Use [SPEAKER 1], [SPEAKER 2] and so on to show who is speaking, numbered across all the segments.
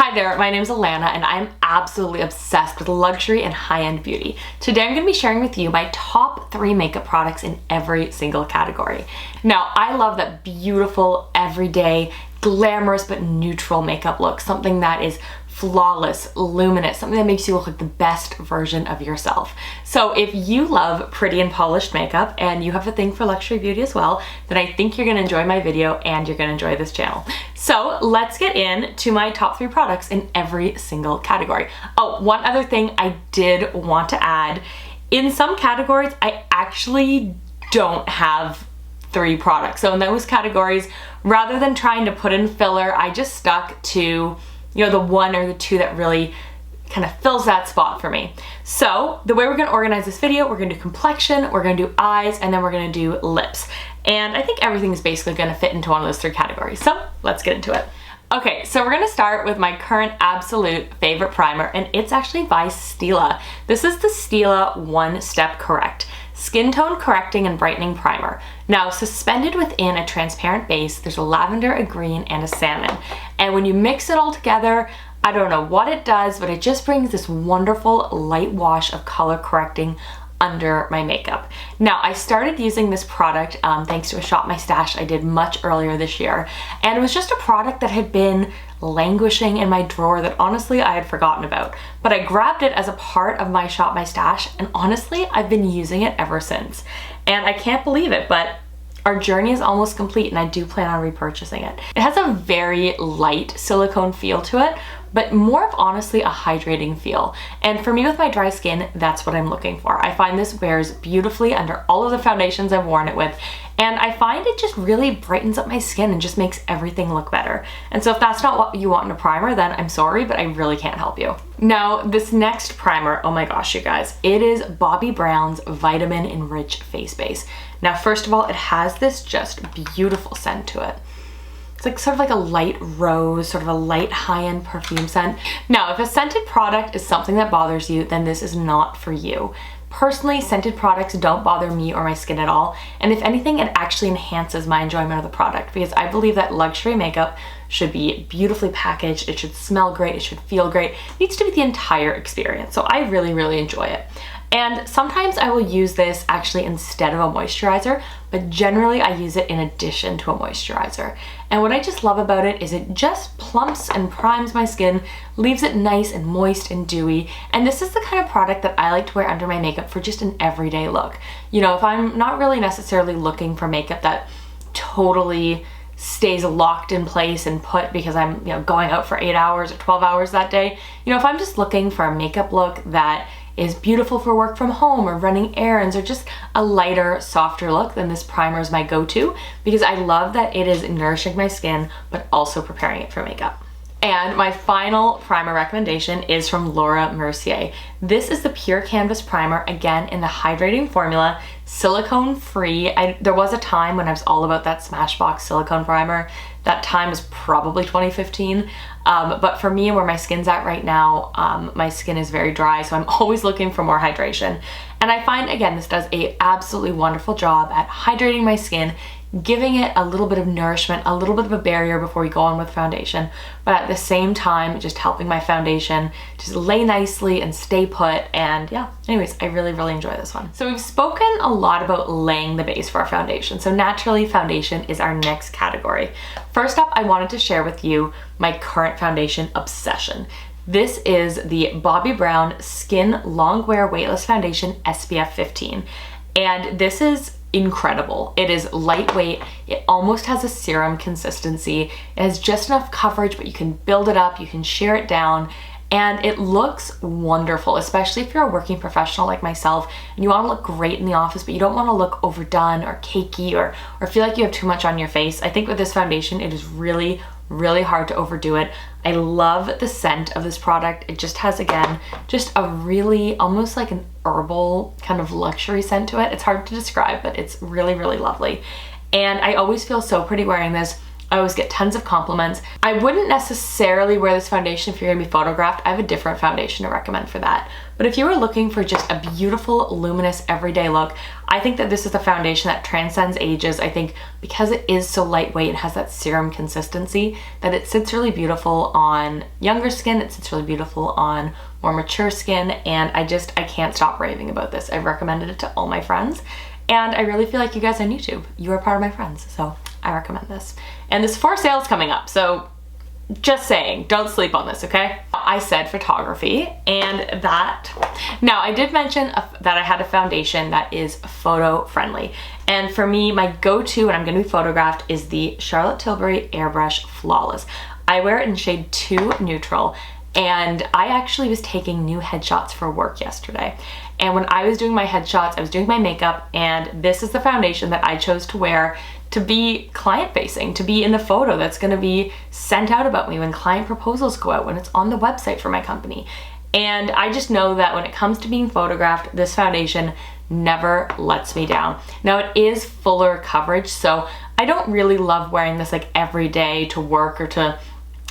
[SPEAKER 1] Hi there, my name is Alana and I'm absolutely obsessed with luxury and high-end beauty. Today I'm going to be sharing with you my top 3 makeup products in every single category. Now, I love that beautiful, everyday, glamorous but neutral makeup look, something that is flawless, luminous, something that makes you look like the best version of yourself. So if you love pretty and polished makeup and you have a thing for luxury beauty as well, then I think you're gonna enjoy my video and you're gonna enjoy this channel. So let's get into my top 3 products in every single category. Oh, one other thing I did want to add. In some categories, I actually don't have 3 products. So in those categories, rather than trying to put in filler, I just stuck to the 1 or the 2 that really kind of fills that spot for me. So the way we're gonna organize this video, we're gonna do complexion, we're gonna do eyes, and then we're gonna do lips. And I think everything is basically gonna fit into one of those 3 categories. So let's get into it. Okay, so we're gonna start with my current absolute favorite primer, and it's actually by Stila. This is the Stila One Step Correct Skin Tone Correcting and Brightening Primer. Now, suspended within a transparent base, there's a lavender, a green, and a salmon. And when you mix it all together, I don't know what it does, but it just brings this wonderful light wash of color correcting under my makeup. Now, I started using this product thanks to a Shop My Stash I did much earlier this year, and it was just a product that had been languishing in my drawer that honestly I had forgotten about. But I grabbed it as a part of my Shop My Stash, and honestly I've been using it ever since. And I can't believe it, but our journey is almost complete and I do plan on repurchasing it. It has a very light silicone feel to it, but more of honestly a hydrating feel. And for me with my dry skin, that's what I'm looking for. I find this wears beautifully under all of the foundations I've worn it with, and I find it just really brightens up my skin and just makes everything look better. And so if that's not what you want in a primer, then I'm sorry, but I really can't help you. Now, this next primer, oh my gosh, you guys, it is Bobbi Brown's Vitamin Enrich Face Base. Now, first of all, it has this just beautiful scent to it. It's like sort of like a light rose, sort of a light high-end perfume scent. Now, if a scented product is something that bothers you, then this is not for you. Personally, scented products don't bother me or my skin at all, and if anything, it actually enhances my enjoyment of the product because I believe that luxury makeup should be beautifully packaged, it should smell great, it should feel great. It needs to be the entire experience, so I really, really enjoy it. And sometimes I will use this actually instead of a moisturizer, but generally I use it in addition to a moisturizer. And what I just love about it is it just plumps and primes my skin, leaves it nice and moist and dewy. And this is the kind of product that I like to wear under my makeup for just an everyday look. You know, if I'm not really necessarily looking for makeup that totally stays locked in place and put because I'm, going out for 8 hours or 12 hours that day. If I'm just looking for a makeup look that is beautiful for work from home or running errands or just a lighter, softer look, then this primer is my go-to because I love that it is nourishing my skin but also preparing it for makeup. And my final primer recommendation is from Laura Mercier. This is the Pure Canvas Primer, again in the hydrating formula, silicone free. There was a time when I was all about that Smashbox silicone primer. That time was probably 2015. But for me and where my skin's at right now, my skin is very dry, so I'm always looking for more hydration. And I find, again, this does a absolutely wonderful job at hydrating my skin, giving it a little bit of nourishment, a little bit of a barrier before we go on with foundation, but at the same time, just helping my foundation just lay nicely and stay put. And yeah, anyways, I really, really enjoy this one. So we've spoken a lot about laying the base for our foundation. So naturally, foundation is our next category. First up, I wanted to share with you my current foundation obsession. This is the Bobbi Brown Skin Long Wear Weightless Foundation SPF 15. And this is incredible. It is lightweight. It almost has a serum consistency. It has just enough coverage, but you can build it up, you can shear it down, and it looks wonderful, especially if you're a working professional like myself and you want to look great in the office, but you don't want to look overdone or cakey or feel like you have too much on your face. I think with this foundation, it is really, really hard to overdo it. I love the scent of this product. It just has, again, just a really almost like an herbal kind of luxury scent to it. It's hard to describe, but it's really, really lovely. And I always feel so pretty wearing this. I always get tons of compliments. I wouldn't necessarily wear this foundation if you're gonna be photographed. I have a different foundation to recommend for that. But if you were looking for just a beautiful, luminous, everyday look, I think that this is a foundation that transcends ages. I think because it is so lightweight and has that serum consistency, that it sits really beautiful on younger skin, it sits really beautiful on more mature skin, and I can't stop raving about this. I've recommended it to all my friends, and I really feel like you guys on YouTube, you are part of my friends, so I recommend this. And this for sale is coming up, so just saying, don't sleep on this, okay? I said photography, and now I did mention that I had a foundation that is photo friendly. And for me, my go-to when I'm gonna be photographed is the Charlotte Tilbury Airbrush Flawless. I wear it in shade 2 Neutral, and I actually was taking new headshots for work yesterday. And when I was doing my headshots, I was doing my makeup, and this is the foundation that I chose to wear to be client facing, to be in the photo that's gonna be sent out about me when client proposals go out, when it's on the website for my company. And I just know that when it comes to being photographed, this foundation never lets me down. Now it is fuller coverage, so I don't really love wearing this like every day to work or to,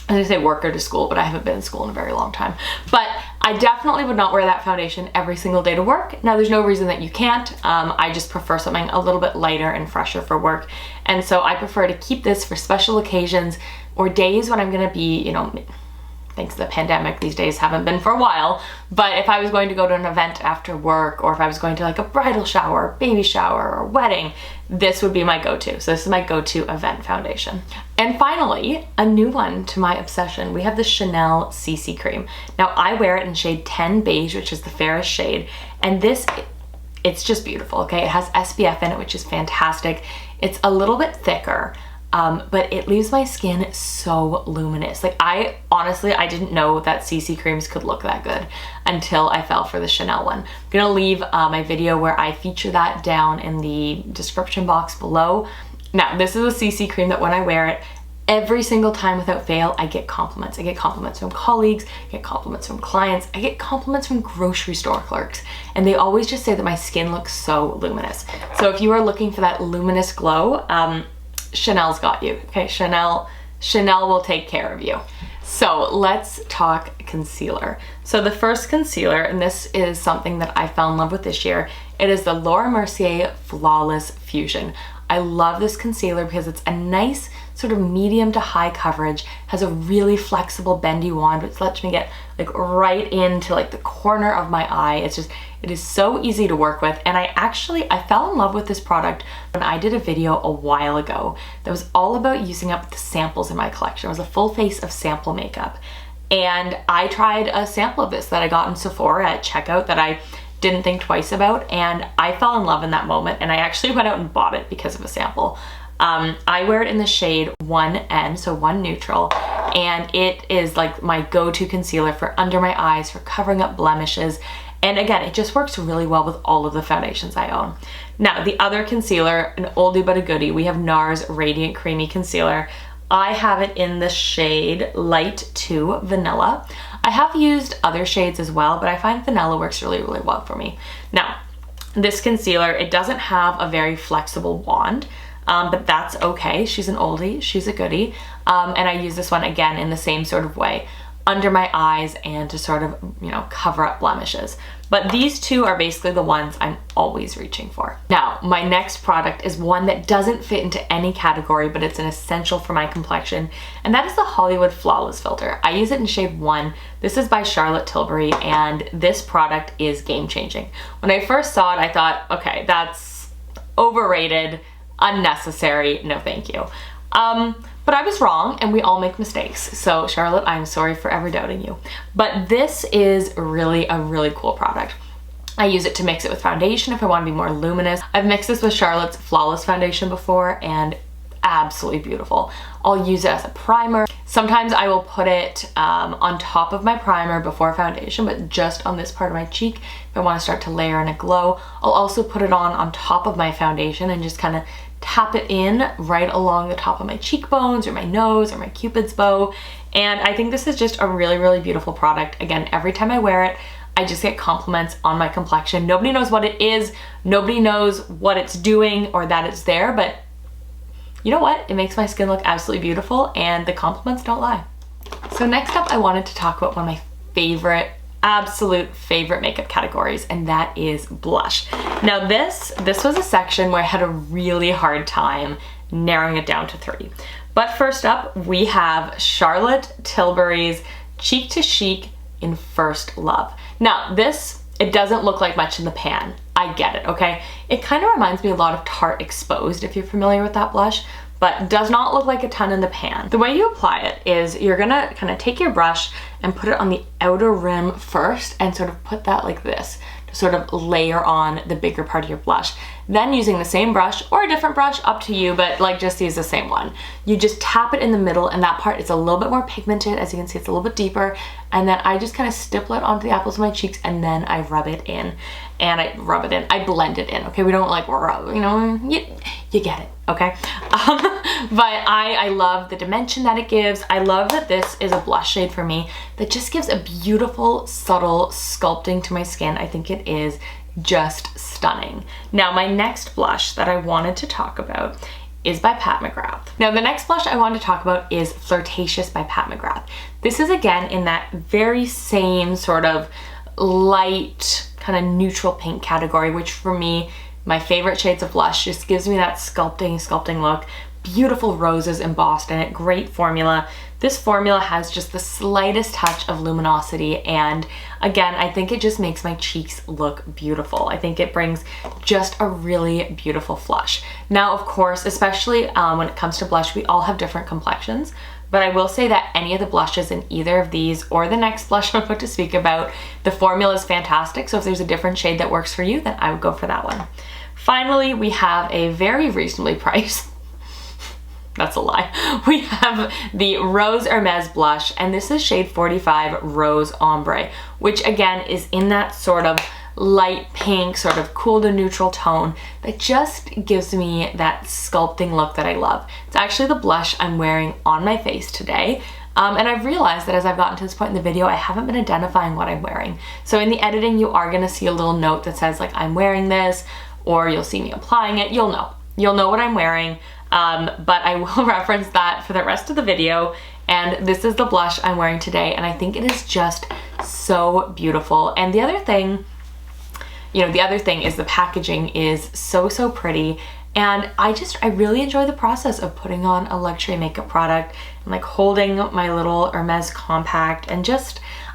[SPEAKER 1] I say work or to school, but I haven't been in school in a very long time. But I definitely would not wear that foundation every single day to work. Now there's no reason that you can't. I just prefer something a little bit lighter and fresher for work. And so I prefer to keep this for special occasions or days when I'm gonna be, you know, thanks to the pandemic, these days haven't been for a while, but if I was going to go to an event after work, or if I was going to like a bridal shower, baby shower, or wedding, this would be my go-to. So this is my go-to event foundation. And finally, a new one to my obsession, we have the Chanel CC Cream. Now I wear it in shade 10 Beige, which is the fairest shade, and it's just beautiful, okay? It has SPF in it, which is fantastic. It's a little bit thicker, but it leaves my skin so luminous. Like honestly, I didn't know that CC creams could look that good until I fell for the Chanel one. I'm gonna leave my video where I feature that down in the description box below. Now, this is a CC cream that when I wear it, every single time without fail, I get compliments. I get compliments from colleagues, I get compliments from clients, I get compliments from grocery store clerks, and they always just say that my skin looks so luminous. So if you are looking for that luminous glow, Chanel's got you, okay? Chanel will take care of you. So let's talk concealer. So the first concealer, and this is something that I fell in love with this year, it is the Laura Mercier Flawless Fusion. I love this concealer because it's a nice sort of medium to high coverage, has a really flexible bendy wand which lets me get like right into like the corner of my eye. It is so easy to work with, and I fell in love with this product when I did a video a while ago that was all about using up the samples in my collection. It was a full face of sample makeup, and I tried a sample of this that I got in Sephora at checkout that I didn't think twice about, and I fell in love in that moment, and I actually went out and bought it because of a sample. I wear it in the shade 1N, so 1 Neutral, and it is like my go-to concealer for under my eyes, for covering up blemishes, and again, it just works really well with all of the foundations I own. Now, the other concealer, an oldie but a goodie, we have NARS Radiant Creamy Concealer. I have it in the shade Light 2 Vanilla. I have used other shades as well, but I find vanilla works really, really well for me. Now, this concealer, it doesn't have a very flexible wand, but that's okay. She's an oldie, she's a goodie. And I use this one again in the same sort of way, under my eyes and to sort of, you know, cover up blemishes. But these two are basically the ones I'm always reaching for. Now, my next product is one that doesn't fit into any category, but it's an essential for my complexion, and that is the Hollywood Flawless Filter. I use it in shade 1. This is by Charlotte Tilbury, and this product is game-changing. When I first saw it, I thought, okay, that's overrated, unnecessary, no thank you. But I was wrong, and we all make mistakes. So Charlotte, I'm sorry for ever doubting you. But this is really a really cool product. I use it to mix it with foundation if I want to be more luminous. I've mixed this with Charlotte's Flawless Foundation before, and absolutely beautiful. I'll use it as a primer. Sometimes I will put it on top of my primer before foundation, but just on this part of my cheek if I want to start to layer in a glow. I'll also put it on top of my foundation and just kind of tap it in right along the top of my cheekbones or my nose or my cupid's bow. And I think this is just a really, really beautiful product. Again, every time I wear it, I just get compliments on my complexion. Nobody knows what it is, nobody knows what it's doing or that it's there, but you know what? It makes my skin look absolutely beautiful, and the compliments don't lie. So next up, I wanted to talk about one of my favorite, absolute favorite makeup categories, and that is blush. Now this was a section where I had a really hard time narrowing it down to 3. But first up, we have Charlotte Tilbury's Cheek to Chic in First Love. Now this, it doesn't look like much in the pan. I get it, okay? It kind of reminds me a lot of Tarte Exposed, if you're familiar with that blush, but does not look like a ton in the pan. The way you apply it is you're gonna kind of take your brush and put it on the outer rim first and sort of put that like this to sort of layer on the bigger part of your blush. Then using the same brush or a different brush, up to you, but like just use the same one. You just tap it in the middle, and that part is a little bit more pigmented. As you can see, it's a little bit deeper. And then I just kind of stipple it onto the apples of my cheeks, and then I rub it in. And I rub it in, I blend it in, okay? We don't like rub, you know, you get it, okay? But I love the dimension that it gives. I love that this is a blush shade for me that just gives a beautiful, subtle sculpting to my skin. I think it is just stunning. Now, my next blush that I wanted to talk about is by Pat McGrath. Now, the next blush I want to talk about is Flirtatious by Pat McGrath. This is again in that very same sort of light, kind of neutral pink category, which for me, my favorite shades of blush, just gives me that sculpting look. Beautiful roses embossed in it, great formula. This formula has just the slightest touch of luminosity, and again, I think it just makes my cheeks look beautiful. I think it brings just a really beautiful flush. Now, of course, especially when it comes to blush, we all have different complexions, but I will say that any of the blushes in either of these or the next blush I'm about to speak about, the formula is fantastic. So if there's a different shade that works for you, then I would go for that one. Finally, we have a very reasonably priced, that's a lie. We have the Rose Hermes blush, and this is shade 45 Rose Ombre, which again is in that sort of light pink, sort of cool to neutral tone that just gives me that sculpting look that I love. It's actually the blush I'm wearing on my face today. And I've realized that as I've gotten to this point in the video, I haven't been identifying what I'm wearing. So in the editing, you are gonna see a little note that says like, I'm wearing this, or you'll see me applying it. You'll know what I'm wearing. But I will reference that for the rest of the video. And this is the blush I'm wearing today, and I think it is just so beautiful. And the other thing, is the packaging is so pretty. And I really enjoy the process of putting on a luxury makeup product and like holding my little Hermes compact, and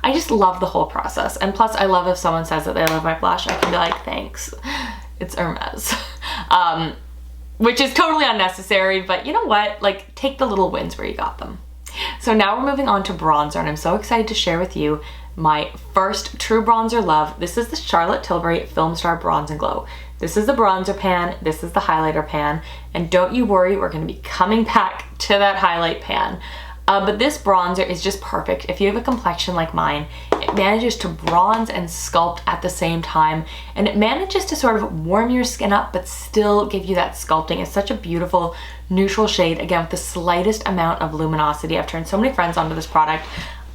[SPEAKER 1] I just love the whole process. And plus I love if someone says that they love my blush, I can be like, thanks, it's Hermes. Which is totally unnecessary, but you know what? Like, take the little wins where you got them. So now we're moving on to bronzer, and I'm so excited to share with you my first true bronzer love. This is the Charlotte Tilbury Film Star Bronze and Glow. This is the bronzer pan, this is the highlighter pan, and don't you worry, we're gonna be coming back to that highlight pan. But this bronzer is just perfect. If you have a complexion like mine, it manages to bronze and sculpt at the same time, and it manages to sort of warm your skin up but still give you that sculpting. It's such a beautiful neutral shade, again with the slightest amount of luminosity. I've turned so many friends onto this product.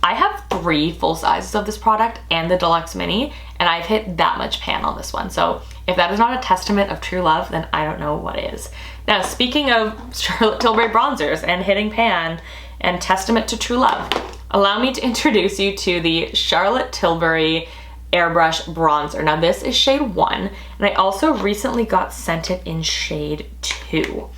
[SPEAKER 1] I have 3 full sizes of this product and the Deluxe Mini, and I've hit that much pan on this one. So if that is not a testament of true love, then I don't know what is. Now, speaking of Charlotte Tilbury bronzers and hitting pan and testament to true love, allow me to introduce you to the Charlotte Tilbury Airbrush bronzer. Now this is shade 1, and I also recently got sent it in shade 2.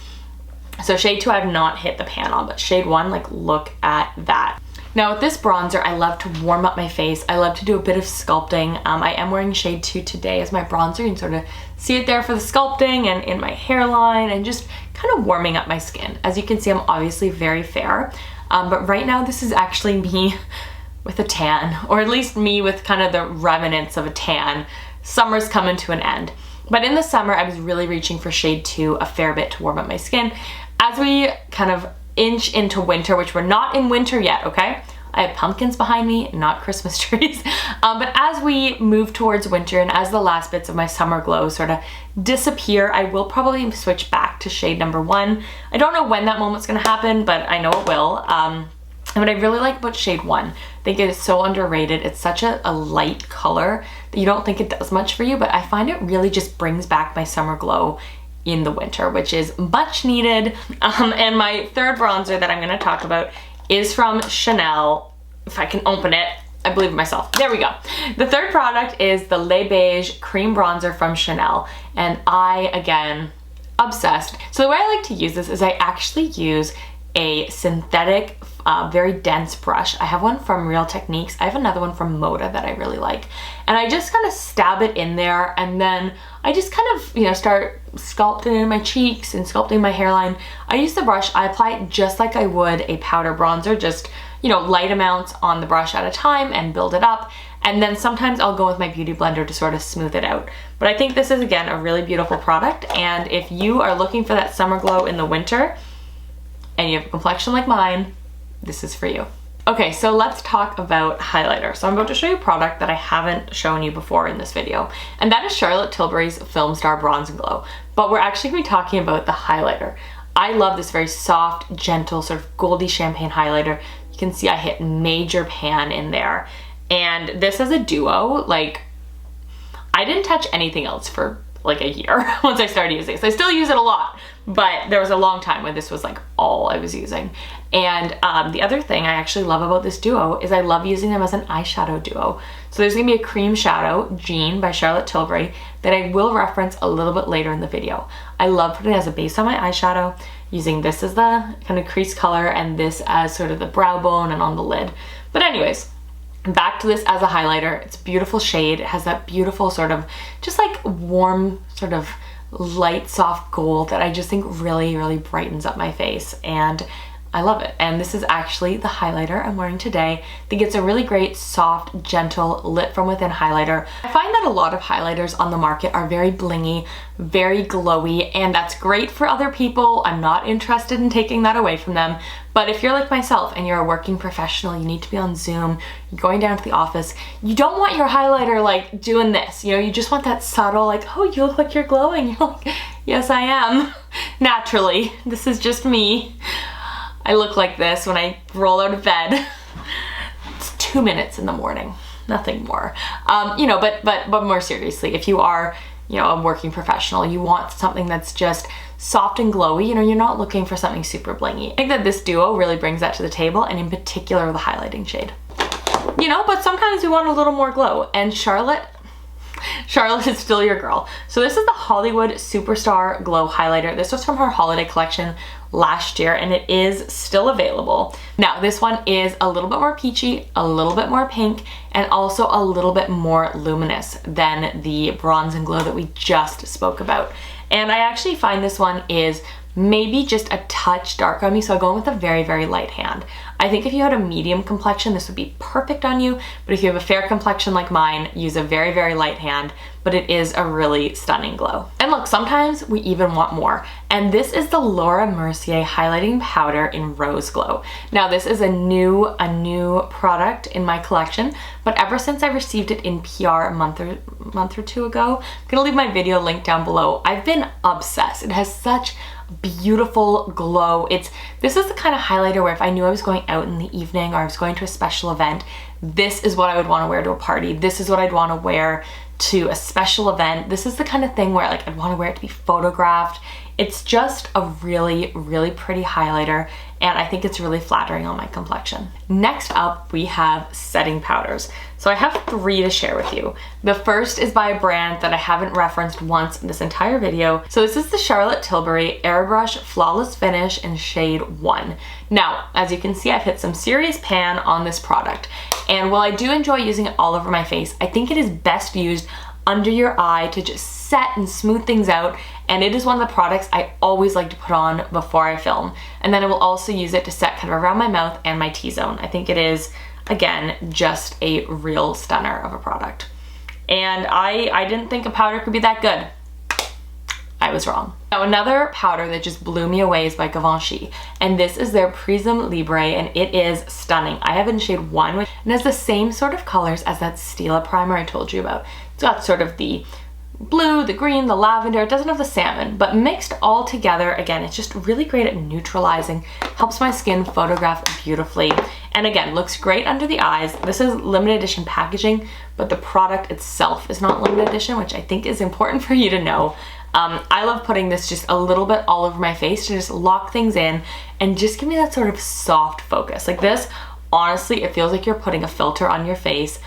[SPEAKER 1] So shade 2 I've not hit the pan on, but shade 1, like, look at that. Now with this bronzer, I love to warm up my face. I love to do a bit of sculpting. I am wearing shade 2 today as my bronzer. You can sort of see it there for the sculpting and in my hairline and just kind of warming up my skin. As you can see, I'm obviously very fair, but right now this is actually me with a tan, or at least me with kind of the remnants of a tan. Summer's coming to an end. But in the summer, I was really reaching for shade 2 a fair bit to warm up my skin. As we kind of inch into winter, which we're not in winter yet, okay? I have pumpkins behind me, not Christmas trees. But as we move towards winter and as the last bits of my summer glow sort of disappear, I will probably switch back to shade number 1. I don't know when that moment's gonna happen, but I know it will. And what I really like about shade 1, I think it is so underrated. It's such a light color that you don't think it does much for you, but I find it really just brings back my summer glow in the winter, which is much needed. And my third bronzer that I'm gonna talk about is from Chanel. If I can open it, I believe in myself. There we go. The third product is the Le Beige Cream Bronzer from Chanel. And I, again, obsessed. So the way I like to use this is I actually use a synthetic, very dense brush. I have one from Real Techniques. I have another one from Moda that I really like. And I just kind of stab it in there, and then I just kind of, you know, start sculpting in my cheeks and sculpting my hairline. I use the brush, I apply it just like I would a powder bronzer, just, you know, light amounts on the brush at a time and build it up. And then sometimes I'll go with my beauty blender to sort of smooth it out. But I think this is, again, a really beautiful product. And if you are looking for that summer glow in the winter and you have a complexion like mine, this is for you. Okay, so let's talk about highlighter. So I'm about to show you a product that I haven't shown you before in this video, and that is Charlotte Tilbury's Film Star Bronze and Glow. But we're actually gonna be talking about the highlighter. I love this very soft, gentle, sort of goldy champagne highlighter. You can see I hit major pan in there. And this is a duo. Like, I didn't touch anything else for like a year once I started using this. I still use it a lot, but there was a long time when this was like all I was using. And the other thing I actually love about this duo is I love using them as an eyeshadow duo. So there's gonna be a cream shadow, Jean by Charlotte Tilbury, that I will reference a little bit later in the video. I love putting it as a base on my eyeshadow, using this as the kind of crease color and this as sort of the brow bone and on the lid. But anyways, back to this as a highlighter. It's a beautiful shade. It has that beautiful sort of just like warm sort of light soft gold that I just think really, really brightens up my face, and I love it. And this is actually the highlighter I'm wearing today. I think it's a really great, soft, gentle, lit from within highlighter. I find that a lot of highlighters on the market are very blingy, very glowy, and that's great for other people. I'm not interested in taking that away from them. But if you're like myself and you're a working professional, you need to be on Zoom, you're going down to the office, you don't want your highlighter like doing this, you know, you just want that subtle like, oh, you look like you're glowing. You're like, yes, I am. Naturally, this is just me. I look like this when I roll out of bed. It's 2 minutes in the morning, nothing more. You know, but more seriously, if you are, you know, a working professional, you want something that's just soft and glowy. You know, you're not looking for something super blingy. I think that this duo really brings that to the table, and in particular the highlighting shade. You know, but sometimes we want a little more glow, and Charlotte is still your girl. So this is the Hollywood Superstar Glow Highlighter. This was from her holiday collection last year, and it is still available. Now, this one is a little bit more peachy, a little bit more pink, and also a little bit more luminous than the Bronze and Glow that we just spoke about. And I actually find this one is maybe just a touch dark on me, so I'm going with a very, very light hand. I think if you had a medium complexion, this would be perfect on you, but if you have a fair complexion like mine, use a very, very light hand, but it is a really stunning glow. And look, sometimes we even want more, and this is the Laura Mercier Highlighting Powder in Rose Glow. Now, this is a new product in my collection, but ever since I received it in PR a month or two ago, I'm gonna leave my video link down below. I've been obsessed. It has such beautiful glow. This is the kind of highlighter where if I knew I was going out in the evening or I was going to a special event, this is what I would want to wear to a party. This is what I'd want to wear to a special event. This is the kind of thing where like I'd want to wear it to be photographed. It's just a really, really pretty highlighter, and I think it's really flattering on my complexion. Next up, we have setting powders. So I have 3 to share with you. The first is by a brand that I haven't referenced once in this entire video. So this is the Charlotte Tilbury Airbrush Flawless Finish in shade 1. Now, as you can see, I've hit some serious pan on this product. And while I do enjoy using it all over my face, I think it is best used under your eye to just set and smooth things out, and it is one of the products I always like to put on before I film. And then I will also use it to set kind of around my mouth and my T-zone. I think it is, again, just a real stunner of a product. And I didn't think a powder could be that good. I was wrong. Now, another powder that just blew me away is by Givenchy, and this is their Prisme Libre, and it is stunning. I have it in shade 1, and it has the same sort of colors as that Stila primer I told you about. It's got sort of the blue, the green, the lavender. It doesn't have the salmon, but mixed all together, again, it's just really great at neutralizing, helps my skin photograph beautifully, and again, looks great under the eyes. This is limited edition packaging, but the product itself is not limited edition, which I think is important for you to know. I love putting this just a little bit all over my face to just lock things in and just give me that sort of soft focus. Like this, honestly, it feels like you're putting a filter on your face.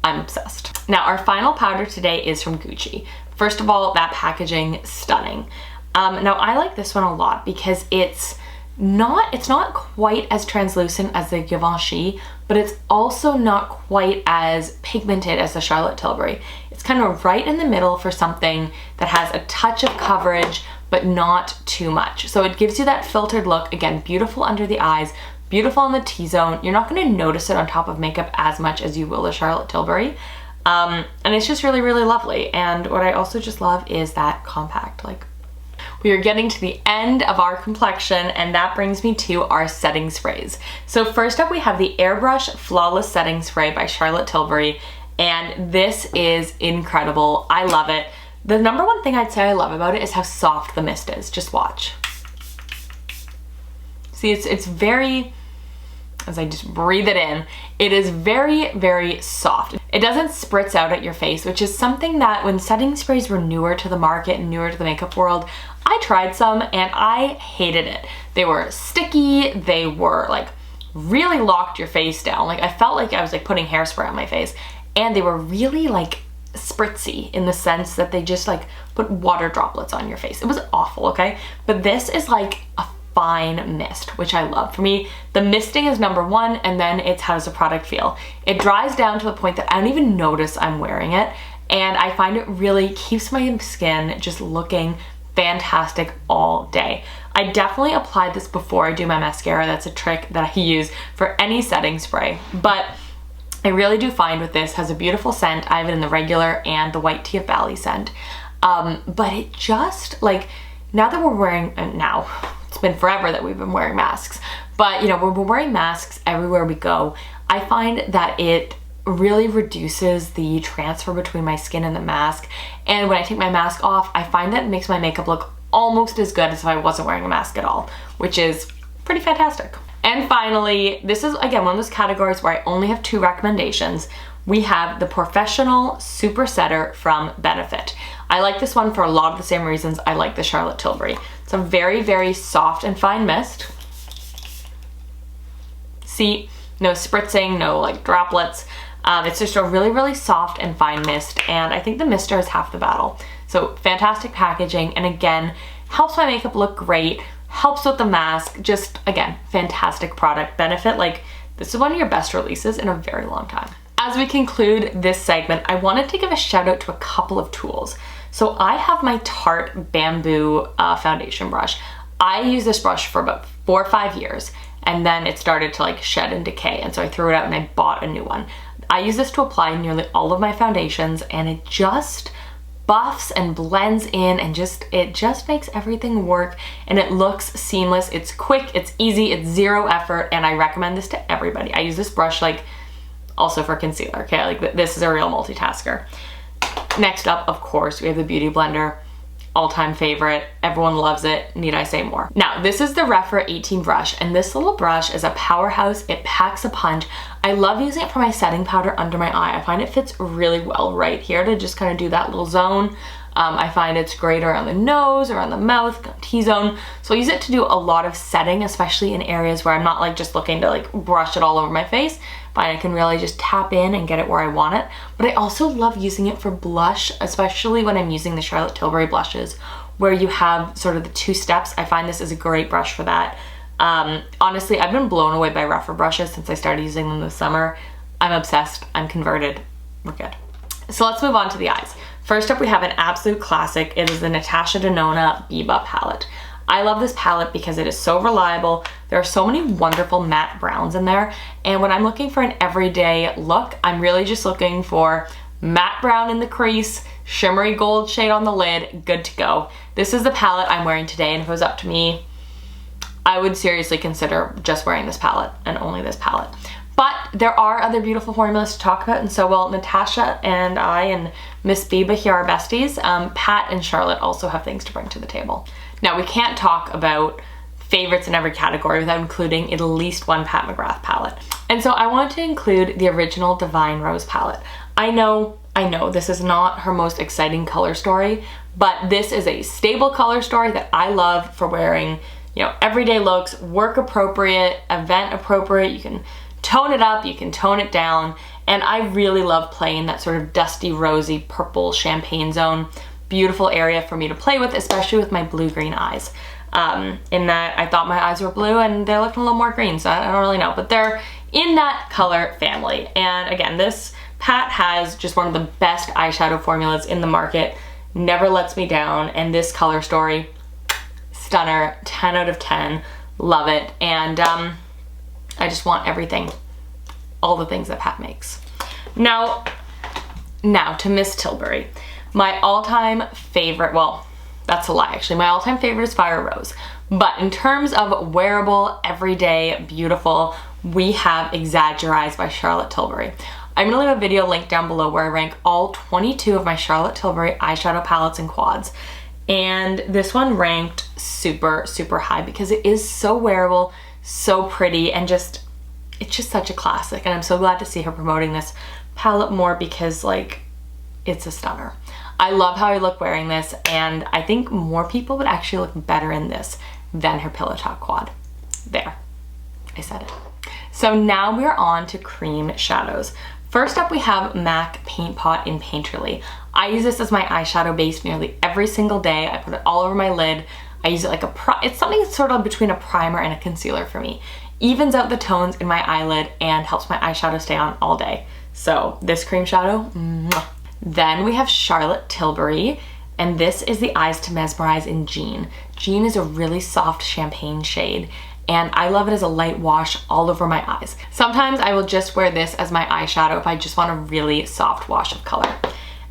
[SPEAKER 1] I'm obsessed. Now, our final powder today is from Gucci. First of all, that packaging, stunning. Now, I like this one a lot because it's not quite as translucent as the Givenchy, but it's also not quite as pigmented as the Charlotte Tilbury. It's kind of right in the middle for something that has a touch of coverage, but not too much. So it gives you that filtered look. Again, beautiful under the eyes, beautiful in the T-zone. You're not going to notice it on top of makeup as much as you will the Charlotte Tilbury. And it's just really, really lovely. And what I also just love is that compact, like, we are getting to the end of our complexion, and that brings me to our setting sprays. So first up, we have the Airbrush Flawless Setting Spray by Charlotte Tilbury, and this is incredible. I love it. The number one thing I'd say I love about it is how soft the mist is. Just watch. See, it's very, as I just breathe it in, it is very, very soft. It doesn't spritz out at your face, which is something that when setting sprays were newer to the market and newer to the makeup world, I tried some and I hated it. They were sticky, they were like really locked your face down. Like I felt like I was like putting hairspray on my face, and they were really like spritzy in the sense that they just like put water droplets on your face. It was awful, okay? But this is like a fine mist, which I love. For me, the misting is number one, and then it's how does the product feel. It dries down to the point that I don't even notice I'm wearing it, and I find it really keeps my skin just looking fantastic all day. I definitely applied this before I do my mascara. That's a trick that I use for any setting spray, but I really do find with this has a beautiful scent. I have it in the regular and the White Tea of Bali scent, but it just like, now that we're wearing, now it's been forever that we've been wearing masks, but you know, we're wearing masks everywhere we go. I find that it really reduces the transfer between my skin and the mask, and when I take my mask off, I find that it makes my makeup look almost as good as if I wasn't wearing a mask at all, which is pretty fantastic. And finally, this is again one of those categories where I only have two recommendations. We have the Professional Super Setter from Benefit. I like this one for a lot of the same reasons I like the Charlotte Tilbury. It's a very, very soft and fine mist. See, no spritzing, no like droplets. It's just a really, really soft and fine mist, and I think the mister is half the battle. So fantastic packaging, and again, helps my makeup look great, helps with the mask, just again, fantastic product. Benefit, like this is one of your best releases in a very long time. As we conclude this segment, I wanted to give a shout out to a couple of tools. So I have my Tarte Bamboo foundation brush. I used this brush for about 4 or 5 years, and then it started to like shed and decay, and so I threw it out and I bought a new one. I use this to apply nearly all of my foundations, and it just buffs and blends in, and it just makes everything work, and it looks seamless. It's quick, it's easy, it's zero effort, and I recommend this to everybody. I use this brush like also for concealer, okay? Like this is a real multitasker. Next up, of course, we have the Beauty Blender. All-time favorite, everyone loves it, need I say more? Now, this is the Rephr 18 brush, and this little brush is a powerhouse. It packs a punch. I love using it for my setting powder under my eye. I find it fits really well right here to just kind of do that little zone. I find it's great around the nose, around the mouth, T-zone. So I use it to do a lot of setting, especially in areas where I'm not like just looking to like brush it all over my face. Find I can really just tap in and get it where I want it. But I also love using it for blush, especially when I'm using the Charlotte Tilbury blushes, where you have sort of the 2 steps. I find this is a great brush for that. Honestly, I've been blown away by Rephr brushes since I started using them this summer. I'm obsessed, I'm converted, we're good. So let's move on to the eyes. First up, we have an absolute classic. It is the Natasha Denona Biba palette. I love this palette because it is so reliable. There are so many wonderful matte browns in there, and when I'm looking for an everyday look, I'm really just looking for matte brown in the crease, shimmery gold shade on the lid, good to go. This is the palette I'm wearing today, and if it was up to me, I would seriously consider just wearing this palette and only this palette. But there are other beautiful formulas to talk about, and so while Natasha and I and Miss Biba here are besties, Pat and Charlotte also have things to bring to the table. Now, we can't talk about favorites in every category without including at least one Pat McGrath palette. And so I wanted to include the original Divine Rose palette. I know this is not her most exciting color story, but this is a stable color story that I love for wearing, you know, everyday looks, work appropriate, event appropriate. You can tone it up, you can tone it down, and I really love playing that sort of dusty, rosy, purple champagne zone. Beautiful area for me to play with, especially with my blue-green eyes. In that I thought my eyes were blue and they're looking a little more green, so I don't really know, but they're in that color family. And again, this Pat has just one of the best eyeshadow formulas in the market, never lets me down, and this color story, stunner, 10 out of 10, love it. And I just want everything, all the things that Pat makes. Now to Miss Tilbury. My all-time favorite, well, that's a lie actually, my all-time favorite is Fire Rose. But in terms of wearable, everyday, beautiful, we have Exaggerize by Charlotte Tilbury. I'm gonna leave a video link down below where I rank all 22 of my Charlotte Tilbury eyeshadow palettes and quads. And this one ranked super, super high because it is so wearable, so pretty, and it's just such a classic. And I'm so glad to see her promoting this palette more because, like, it's a stunner. I love how I look wearing this, and I think more people would actually look better in this than her Pillow Talk quad. There, I said it. So now we're on to cream shadows. First up, we have MAC Paint Pot in Painterly. I use this as my eyeshadow base nearly every single day. I put it all over my lid. I use it like it's something sort of between a primer and a concealer for me. Evens out the tones in my eyelid and helps my eyeshadow stay on all day. So this cream shadow, mwah. Then we have Charlotte Tilbury, and this is the Eyes to Mesmerize in Jean. Jean is a really soft champagne shade, and I love it as a light wash all over my eyes. Sometimes I will just wear this as my eyeshadow if I just want a really soft wash of color.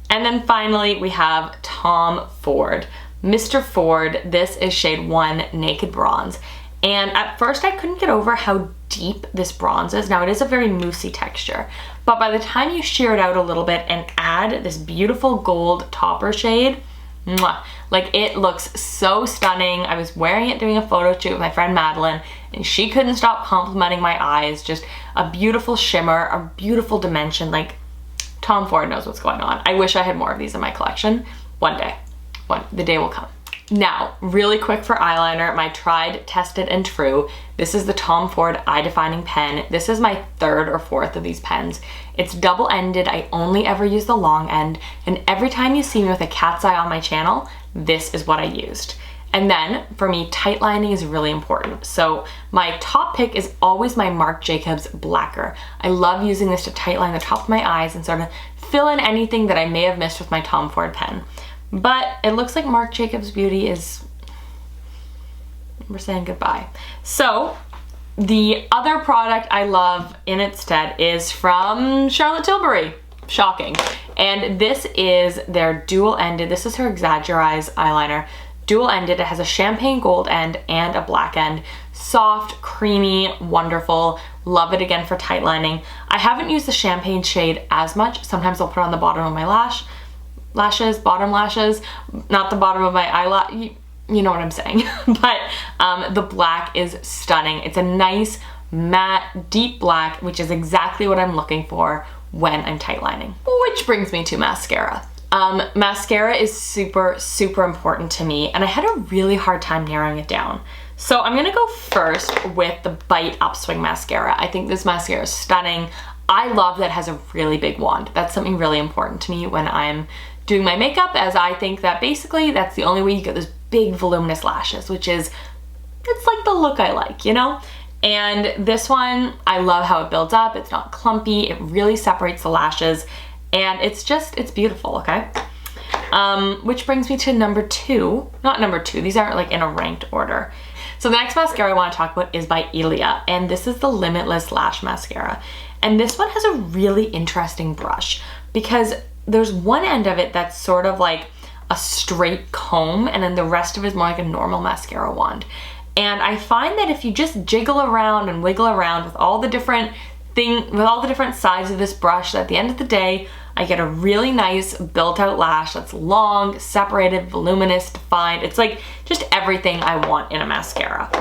[SPEAKER 1] And then finally we have Tom Ford. Mr. Ford, this is shade 1 Naked Bronze. And at first I couldn't get over how deep this bronze is. Now it is a very moussey texture, but by the time you shear it out a little bit and add this beautiful gold topper shade, mwah, like it looks so stunning. I was wearing it doing a photo shoot with my friend Madeline, and she couldn't stop complimenting my eyes. Just a beautiful shimmer, a beautiful dimension. Like, Tom Ford knows what's going on. I wish I had more of these in my collection. One day, the day will come. Now, really quick for eyeliner, my tried, tested, and true. This is the Tom Ford Eye Defining Pen. This is my third or fourth of these pens. It's double-ended. I only ever use the long end, and every time you see me with a cat's eye on my channel, this is what I used. And then, for me, tight lining is really important. So my top pick is always my Marc Jacobs Blacker. I love using this to tight line the top of my eyes and sort of fill in anything that I may have missed with my Tom Ford pen. But it looks like Marc Jacobs Beauty is, we're saying goodbye. So the other product I love in its stead is from Charlotte Tilbury. Shocking. And this is their dual-ended, this is her Exaggerize eyeliner. Dual-ended, it has a champagne gold end and a black end. Soft, creamy, wonderful. Love it again for tight lining. I haven't used the champagne shade as much. Sometimes I'll put it on the bottom of my lashes, bottom lashes, not the bottom of my eyelash, you know what I'm saying. But the black is stunning. It's a nice matte deep black, which is exactly what I'm looking for when I'm tight lining. Which brings me to mascara. Mascara is super, super important to me, and I had a really hard time narrowing it down. So I'm gonna go first with the Bite Upswing Mascara. I think this mascara is stunning. I love that it has a really big wand. That's something really important to me when I'm doing my makeup, as I think that basically that's the only way you get those big voluminous lashes, which is, it's like the look I like, you know? And this one, I love how it builds up. It's not clumpy. It really separates the lashes, and it's beautiful, okay? Which brings me to number two. Not number two, these aren't like in a ranked order. So the next mascara I want to talk about is by Ilia, and this is the Limitless Lash Mascara. And this one has a really interesting brush because there's one end of it that's sort of like a straight comb, and then the rest of it is more like a normal mascara wand. And I find that if you just jiggle around and wiggle around with all the different sides of this brush, that at the end of the day, I get a really nice built out lash that's long, separated, voluminous, defined. It's like just everything I want in a mascara.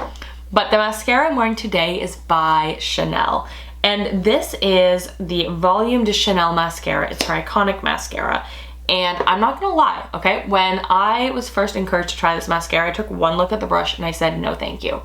[SPEAKER 1] But the mascara I'm wearing today is by Chanel. And this is the Volume de Chanel mascara. It's her iconic mascara. And I'm not gonna lie, okay? When I was first encouraged to try this mascara, I took one look at the brush and I said, no thank you.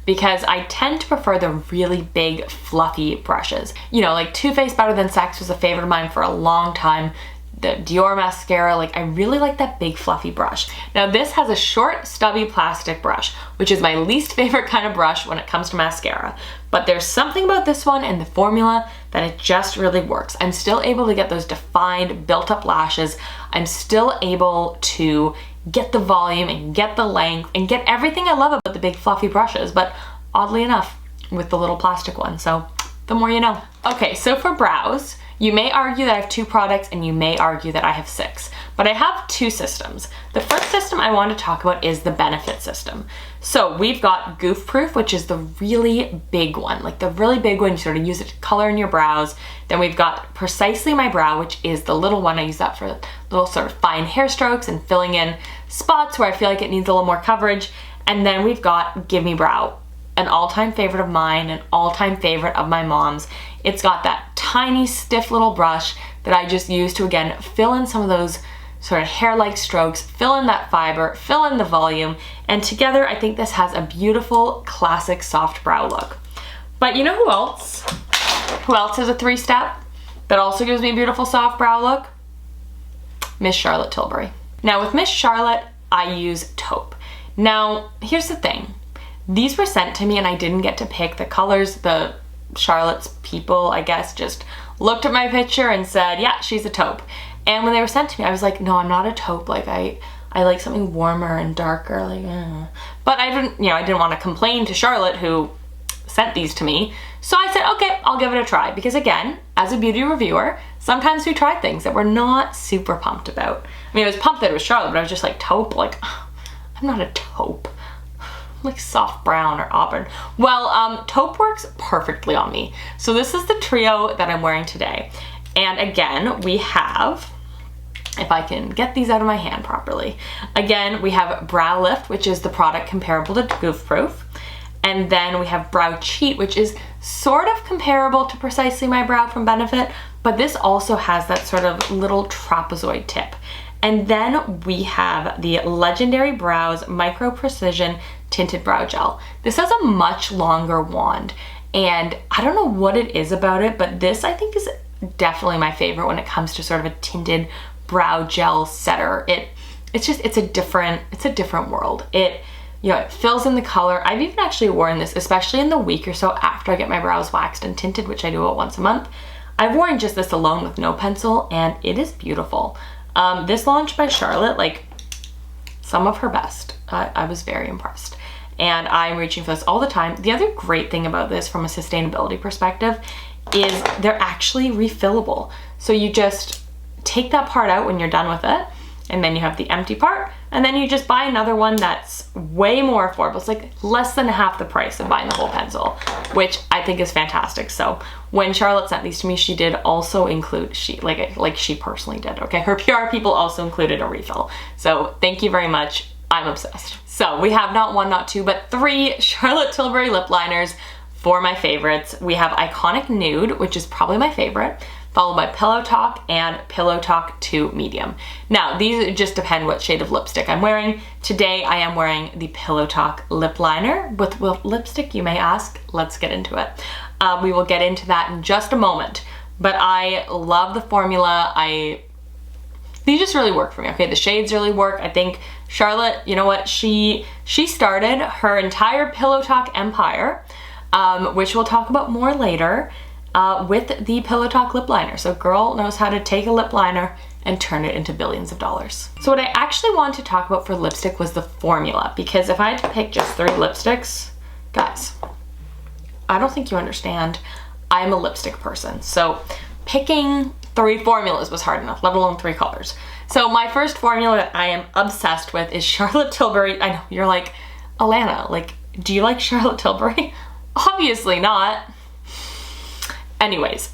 [SPEAKER 1] Because I tend to prefer the really big, fluffy brushes. You know, like Too Faced Better Than Sex was a favorite of mine for a long time. The Dior mascara, like I really like that big fluffy brush. Now this has a short stubby plastic brush, which is my least favorite kind of brush when it comes to mascara. But there's something about this one and the formula that it just really works. I'm still able to get those defined built up lashes. I'm still able to get the volume and get the length and get everything I love about the big fluffy brushes, but oddly enough with the little plastic one. So the more you know. Okay, so for brows, you may argue that I have 2 products and you may argue that I have 6, but I have 2 systems. The first system I want to talk about is the Benefit system. So we've got Goof Proof, which is the really big one, like the really big one, you sort of use it to color in your brows. Then we've got Precisely My Brow, which is the little one. I use that for little sort of fine hair strokes and filling in spots where I feel like it needs a little more coverage. And then we've got Give Me Brow, an all-time favorite of mine, an all-time favorite of my mom's. It's got that tiny stiff little brush that I just use to, again, fill in some of those sort of hair-like strokes, fill in that fiber, fill in the volume, and together I think this has a beautiful classic soft brow look. But you know who else? Who else has a 3-step that also gives me a beautiful soft brow look? Miss Charlotte Tilbury. Now with Miss Charlotte, I use taupe. Now, here's the thing. These were sent to me and I didn't get to pick the colors. The Charlotte's people, I guess, just looked at my picture and said, yeah, she's a taupe. And when they were sent to me, I was like, no, I'm not a taupe. Like I like something warmer and darker, like, But I didn't want to complain to Charlotte who sent these to me. So I said, okay, I'll give it a try. Because again, as a beauty reviewer, sometimes we try things that we're not super pumped about. I mean, I was pumped that it was Charlotte, but I was just like, taupe, like, I'm not a taupe. Like soft brown or auburn. Well, taupe works perfectly on me. So this is the trio that I'm wearing today. And again, we have, if I can get these out of my hand properly, again, we have Brow Lift, which is the product comparable to Goof Proof. And then we have Brow Cheat, which is sort of comparable to Precisely My Brow from Benefit, but this also has that sort of little trapezoid tip. And then we have the Legendary Brows Micro Precision Tinted Brow Gel. This has a much longer wand, and I don't know what it is about it, but this I think is definitely my favorite when it comes to sort of a tinted brow gel setter. It's a different world. It fills in the color. I've even actually worn this, especially in the week or so after I get my brows waxed and tinted, which I do about once a month. I've worn just this alone with no pencil, and it is beautiful. This launched by Charlotte, like some of her best. I was very impressed. And I'm reaching for this all the time. The other great thing about this from a sustainability perspective is they're actually refillable. So you just take that part out when you're done with it, and then you have the empty part, and then you just buy another one that's way more affordable. It's like less than half the price of buying the whole pencil, which I think is fantastic. So when Charlotte sent these to me, she did also include, like she personally did, okay? Her PR people also included a refill. So thank you very much. I'm obsessed. So we have not 1, not 2, but 3 Charlotte Tilbury lip liners for my favorites. We have Iconic Nude, which is probably my favorite, followed by Pillow Talk and Pillow Talk 2 Medium. Now, these just depend what shade of lipstick I'm wearing. Today, I am wearing the Pillow Talk lip liner. With what lipstick, you may ask? Let's get into it. We will get into that in just a moment, but I love the formula. These just really work for me, okay? The shades really work. I think Charlotte, you know what? She started her entire Pillow Talk empire, which we'll talk about more later, with the Pillow Talk lip liner. So girl knows how to take a lip liner and turn it into billions of dollars. So what I actually wanted to talk about for lipstick was the formula, because if I had to pick just 3 lipsticks, guys, I don't think you understand. I'm a lipstick person. So picking 3 formulas was hard enough, let alone 3 colors. So my first formula that I am obsessed with is Charlotte Tilbury. I know, you're like, Alana, like, do you like Charlotte Tilbury? Obviously not. Anyways,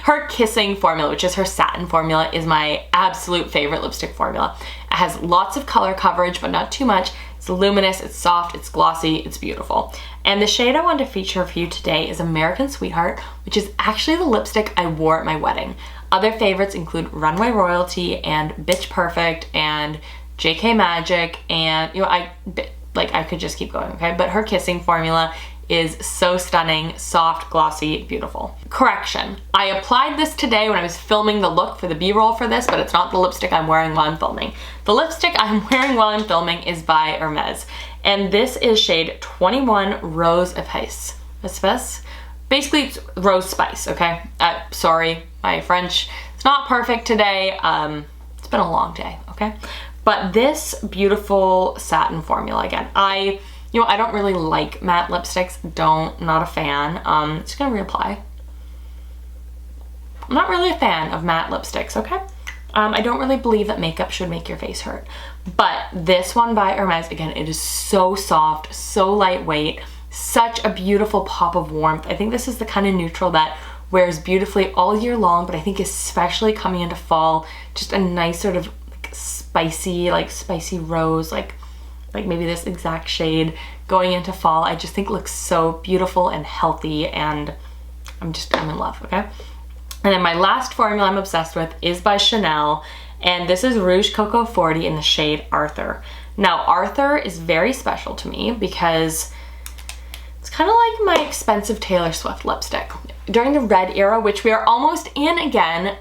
[SPEAKER 1] her Kissing formula, which is her satin formula, is my absolute favorite lipstick formula. It has lots of color coverage, but not too much. It's luminous, it's soft, it's glossy, it's beautiful. And the shade I wanted to feature for you today is American Sweetheart, which is actually the lipstick I wore at my wedding. Other favorites include Runway Royalty and Bitch Perfect and JK Magic, and you know, I could just keep going, okay? But her kissing formula is so stunning, soft, glossy, beautiful. Correction, I applied this today when I was filming the look for the B-roll for this, but it's not the lipstick I'm wearing while I'm filming. The lipstick I'm wearing while I'm filming is by Hermes, and this is shade 21 Rose Épice. Basically, it's rose spice, okay? Sorry, my French, it's not perfect today. It's been a long day, okay? But this beautiful satin formula, again, I don't really like matte lipsticks, not a fan. Just gonna reapply. I'm not really a fan of matte lipsticks, okay? I don't really believe that makeup should make your face hurt. But this one by Hermes, again, it is so soft, so lightweight, such a beautiful pop of warmth. I think this is the kind of neutral that wears beautifully all year long, but I think especially coming into fall, just a nice sort of spicy rose, like maybe this exact shade going into fall, I just think looks so beautiful and healthy, and I'm in love, okay? And then my last formula I'm obsessed with is by Chanel, and this is Rouge Coco 40 in the shade Arthur. Now, Arthur is very special to me because it's kind of like my expensive Taylor Swift lipstick. During the red era, which we are almost in again,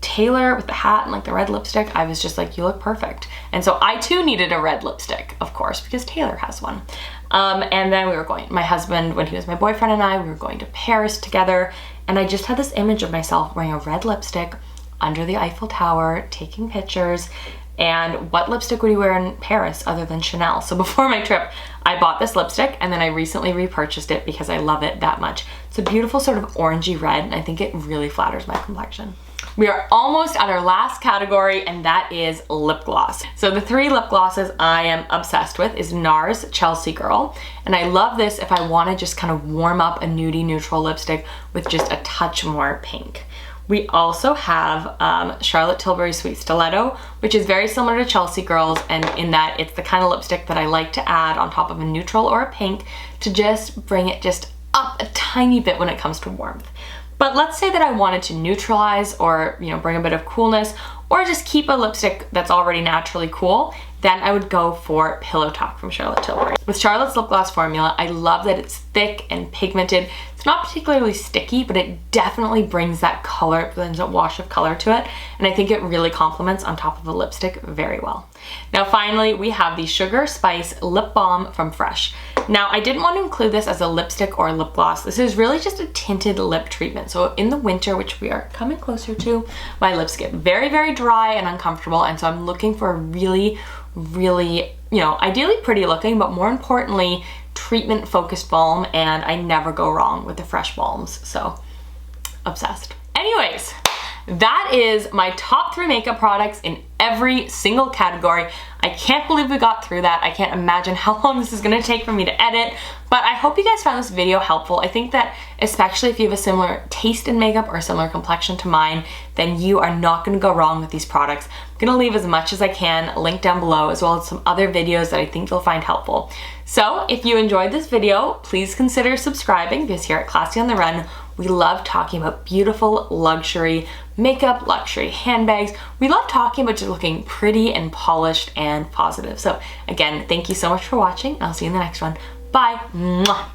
[SPEAKER 1] Taylor with the hat and like the red lipstick, I was just like, you look perfect. And so I too needed a red lipstick, of course, because Taylor has one. And then my husband, when he was my boyfriend, and I, we were going to Paris together, and I just had this image of myself wearing a red lipstick under the Eiffel Tower, taking pictures. And what lipstick would you wear in Paris other than Chanel? So before my trip, I bought this lipstick, and then I recently repurchased it because I love it that much. It's a beautiful sort of orangey red, and I think it really flatters my complexion. We are almost at our last category, and that is lip gloss. So the 3 lip glosses I am obsessed with is NARS Chelsea Girl, and I love this if I want to just kind of warm up a nudie neutral lipstick with just a touch more pink. We also have Charlotte Tilbury Sweet Stiletto, which is very similar to Chelsea Girls, and in that it's the kind of lipstick that I like to add on top of a neutral or a pink to just bring it just up a tiny bit when it comes to warmth. But let's say that I wanted to neutralize or, bring a bit of coolness, or just keep a lipstick that's already naturally cool, then I would go for Pillow Talk from Charlotte Tilbury. With Charlotte's lip gloss formula, I love that it's thick and pigmented. It's not particularly sticky, but it definitely brings that color, brings a wash of color to it, and I think it really complements on top of the lipstick very well. Now finally, we have the Sugar Spice Lip Balm from Fresh. Now, I didn't want to include this as a lipstick or a lip gloss. This is really just a tinted lip treatment. So in the winter, which we are coming closer to, my lips get very, very dry and uncomfortable, and so I'm looking for a really, ideally pretty looking, but more importantly, treatment focused balm, and I never go wrong with the Fresh balms, so obsessed. Anyways, that is my top 3 makeup products in every single category. I can't believe we got through that. I can't imagine how long this is gonna take for me to edit, but I hope you guys found this video helpful. I think that especially if you have a similar taste in makeup or a similar complexion to mine, then you are not gonna go wrong with these products. I'm gonna leave as much as I can linked down below, as well as some other videos that I think you'll find helpful. So if you enjoyed this video, please consider subscribing, because here at Classy on the Run, we love talking about beautiful luxury makeup, luxury handbags. We love talking about just looking pretty and polished and positive. So again, thank you so much for watching. I'll see you in the next one. Bye. Mwah.